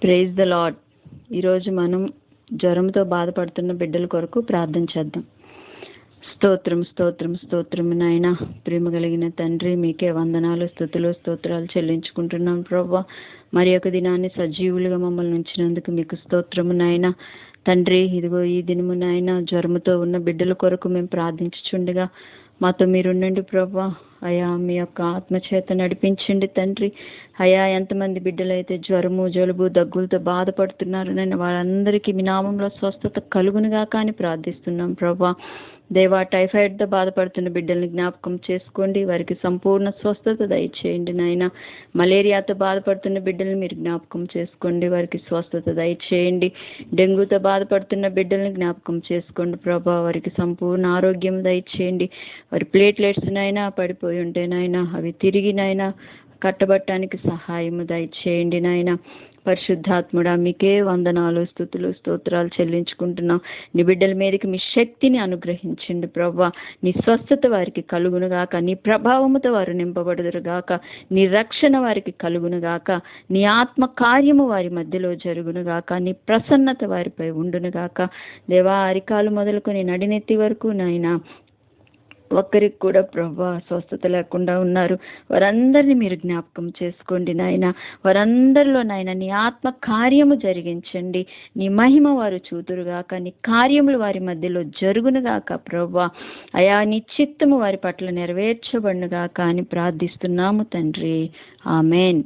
Praise the lord. ఈరోజు మనం జ్వరంతో బాధపడుతున్న బిడ్డల కొరకు ప్రార్థన చేద్దాం. స్తోత్రం స్తోత్రం స్తోత్రం నాయన, ప్రేమ కలిగిన తండ్రి, మీకే వందనాలు, స్తుతులు, స్తోత్రాలు చెల్లించుకుంటున్నాం ప్రభువా. మరి ఒక దినాన్ని సజీవులుగా మమ్మల్ని ఉంచినందుకు మీకు స్తోత్రము నాయన. తండ్రి, ఇదిగో ఈ దినము నాయన జ్వరముతో ఉన్న బిడ్డల కొరకు మేము ప్రార్థించుచుండగా మాతో మీరుండండి ప్రభువా. అయా, మీ యొక్క ఆత్మచేత నడిపించండి తండ్రి. అయా, ఎంతమంది బిడ్డలైతే జ్వరము, జలుబు, దగ్గులతో బాధపడుతున్నారు నేను వారందరికీ మీ నామంలో స్వస్థత కలుగునుగా కానీ ప్రార్థిస్తున్నాం ప్రభా. దేవా, టైఫాయిడ్తో బాధపడుతున్న బిడ్డల్ని జ్ఞాపకం చేసుకోండి, వారికి సంపూర్ణ స్వస్థత దయచేయండి నాయన. మలేరియాతో బాధపడుతున్న బిడ్డల్ని మీరు జ్ఞాపకం చేసుకోండి, వారికి స్వస్థత దయచేయండి. డెంగ్యూతో బాధపడుతున్న బిడ్డల్ని జ్ఞాపకం చేసుకోండి ప్రభా, వారికి సంపూర్ణ ఆరోగ్యం దయచేయండి. వారి ప్లేట్లెట్స్ నైనా పడిపోయి ఉంటే నాయన అవి తిరిగి నాయన కట్టబట్టడానికి సహాయము దయచేయండి నాయన. పరిశుద్ధాత్ముడా, మీకే వందనాలు, స్తుతులు, స్తోత్రాలు చెల్లించుకుంటున్నాం. నీ బిడ్డల మీదకి మీ శక్తిని అనుగ్రహించండి ప్రభా. నీ స్వస్థత వారికి కలుగునుగాక, నీ ప్రభావముతో వారు నింపబడుదురుగాక, నీ రక్షణ వారికి కలుగునుగాక, నీ ఆత్మ కార్యము వారి మధ్యలో జరుగునుగాక, నీ ప్రసన్నత వారిపై ఉండునుగాక. దేవా, అరికాలు మొదలుకొని నడినెత్తి వరకు నాయన ఒక్కరికి కూడా ప్రభా స్వస్థత లేకుండా ఉన్నారు. వారందరినీ మీరు జ్ఞాపకం చేసుకోండి నాయన. వారందరిలో నాయన నీ ఆత్మ కార్యము జరిగించండి. నీ మహిమ వారు చూతురుగాక, నీ కార్యములు వారి మధ్యలో జరుగునుగాక ప్రభా. అయా, నీ చిత్తము వారి పట్ల నెరవేర్చబడునుగాక అని ప్రార్థిస్తున్నాము తండ్రి. ఆమెన్.